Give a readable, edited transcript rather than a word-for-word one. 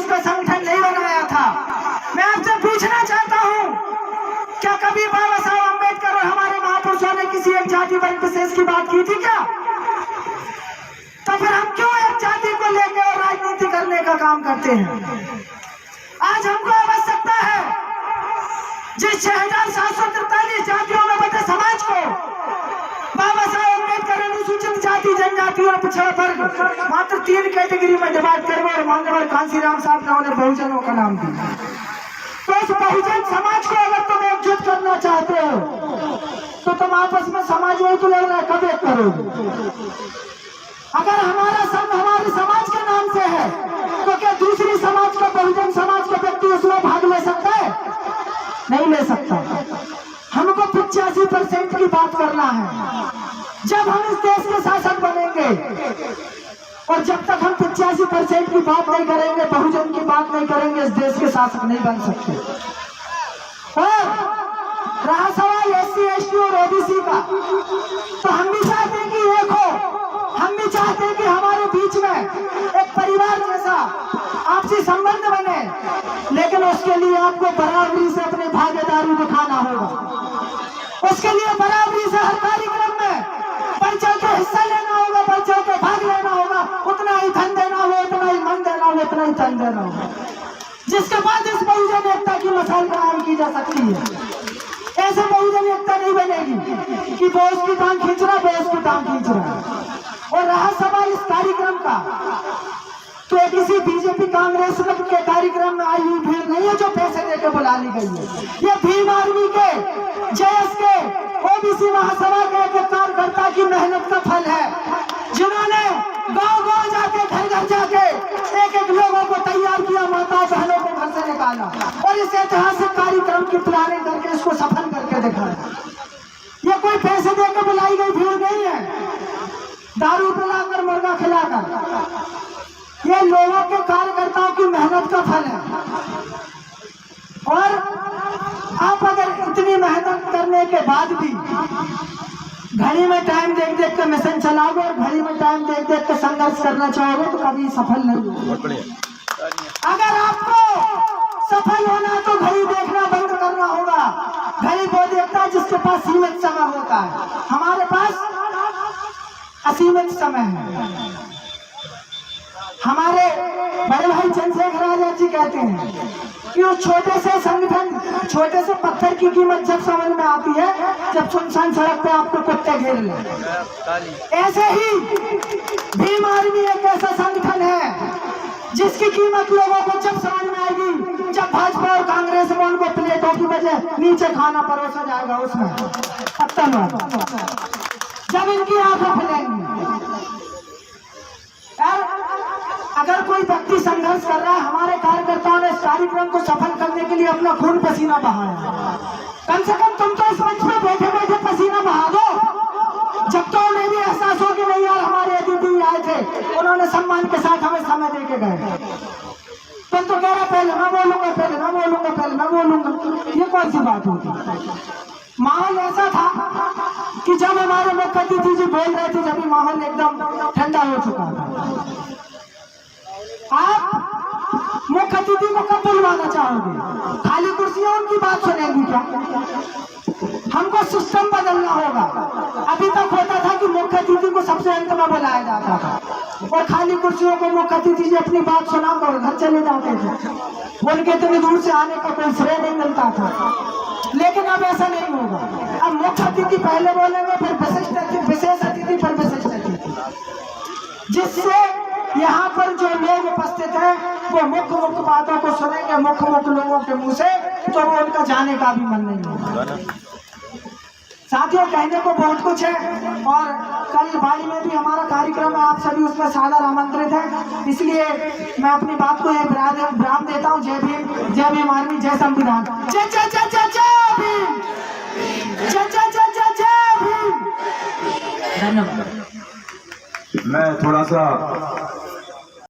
का संगठन नहीं बनाया था। मैं आपसे पूछना चाहता हूँ, क्या कभी बाबा साहब अम्बेडकर और हमारे महापुरुषों ने किसी एक जाति वर्ग विशेष की बात की थी क्या? तो फिर हम क्यों एक जाति को लेकर और राजनीति करने का काम करते हैं? आज हमको आवश्यकता है जिस 6743 जातियों में बटे समाज को बाबा साहब अम्बेडकर अनुसूचित जाति, जनजाति और पिछड़ा वर्ग मात्र 3 कैटेगरी में डिवाइड कर और मान्यवर कांसीराम साहब ने उन्हें बहुजनों का नाम दिया। तो उस बहुजन समाज को अगर तुम एकजुट करना चाहते हो तो तुम आपस में समाज में तो लड़ रहे, कब एक करोगे? अगर हमारा संघ हमारे समाज के नाम से है तो क्या दूसरी समाज का, बहुजन समाज का व्यक्ति उसमें भाग ले सकता है? नहीं ले सकता। हमको 85% की बात करना है। जब हम इस देश के शासक बनेंगे और जब तक हम 85% की बात नहीं करेंगे, बहुजन की बात नहीं करेंगे, इस देश के शासक नहीं बन सकते। और रहा सवाल SC, ST और OBC का, तो हम भी चाहते हैं कि एक हो, हम भी चाहते हैं कि हमारे बीच में एक परिवार जैसा आपसी संबंध बने, लेकिन उसके लिए आपको बराबरी से अपनी भागीदारी दिखाना होगा। उसके लिए बराबरी से हर कार्यक्रम में बढ़ चढ़ के हिस्सा लेना होगा, बढ़ चढ़ के भाग लेना होगा, उतना ही धन देना होगा, उतना ही मन देना होगा, उतना ही तन देना होगा, जिसके बाद इस बहुजन एकता की मिसाल कायम की जा सकती है। ऐसे बहुजन एकता नहीं बनेगी कि वो उसकी टांग खींच रहा, वो उसकी टांग खींच रहा। और रहा सवाल इस कार्यक्रम का, तो किसी बीजेपी कांग्रेस के कार्यक्रम में आई हुई भीड़ नहीं है जो पैसे देकर बुला ली गई है। ये भीम आर्मी के, JS के, OBC महासभा के एक कार्यकर्ता की मेहनत का फल है, जिन्होंने गांव-गांव जाके, घर-घर जाके एक-एक लोगों को तैयार किया, माता बहनों को घर से निकाला और इस ऐतिहासिक कार्यक्रम की प्लानिंग करके इसको सफल करके दिखाया। ये कोई पैसे देकर बुलाई गई भीड़ नहीं है, दारू पिलाकर, मुर्गा खिलाकर। ये लोगों के, कार्यकर्ताओं की मेहनत का फल है। और आप अगर इतनी मेहनत करने के बाद भी घड़ी में टाइम देख देख कर मिशन चलाओगे और घड़ी में टाइम देख देख कर संघर्ष करना चाहोगे तो कभी सफल नहीं होगे। अगर आपको सफल होना है तो घड़ी देखना बंद करना होगा। घड़ी वो देखता है जिसके पास सीमित समय होता है, हमारे पास असीमित समय है। हमारे बड़े भाई चंद्रशेखर आजाद जी कहते हैं कि वो छोटे से संगठन, छोटे से पत्थर की कीमत जब समझ में आती है जब सुनसान सड़क पे आपको कुत्ते घेर ले। ऐसे ही भीम आर्मी एक ऐसा संगठन है जिसकी कीमत लोगों को जब समझ में आएगी, जब भाजपा और कांग्रेस में उनको प्लेटों की वजह नीचे खाना परोसा जाएगा, उसमें जब इनकी आंखें खुलेंगी। अगर कोई व्यक्ति संघर्ष कर रहा है, हमारे कार्यकर्ताओं ने इस कार्यक्रम को सफल करने के लिए अपना खून पसीना बहाया। कम से कम तुम तो इस मंच में बैठे बैठे पसीना बहा दो, जब तो उन्हें भी एहसास हो कि नहीं यार हमारे अतिथि आए थे, उन्होंने सम्मान के साथ हमें समय दे के गए। तुम तो कह रहे पहले मैं बोलूंगा, पहले मैं बोलूंगा, पहले मैं बोलूंगा। ये कौन सी बात होती? माहौल ऐसा था कि जब हमारे मुख्य अतिथि जी बोल रहे थे, जब माहौल एकदम ठंडा हो चुका था। आप मुख्य अतिथि को कब बुलवाना चाहोगे? खाली कुर्सियां उनकी बात सुनेंगी क्या? हमको सिस्टम बदलना होगा। अभी तक होता था कि मुख्य अतिथि को सबसे अंत में बुलाया जाता था और खाली कुर्सियों को मुख्य अतिथि जी अपनी बात सुनाकर घर चले जाते थे। उनके इतनी दूर से आने का कोई श्रेय नहीं मिलता था। लेकिन अब ऐसा नहीं होगा। अब मुख्य अतिथि पहले बोलेंगे, फिर विशिष्ट अतिथि, विशेष अतिथि, फिर विशिष्ट अतिथि, जिससे यहाँ पर जो लोग उपस्थित हैं वो मुख्य बातों को सुनेंगे मुख्य लोगों के मुंह से, तो वो उनका जाने का भी मन नहीं होगा। साथियों, कहने को बहुत कुछ है और कल बाड़ी में भी हमारा कार्यक्रम है, आप सभी उसमें सादर आमंत्रित हैं। इसलिए मैं अपनी बात को एक विराम देता हूँ। जय भीम, जय भीम आर्मी, जय संविधान, जय जय जय जय जय भीम, जय जय जय जय जय भीम। धन्यवाद। मैं थोड़ा सा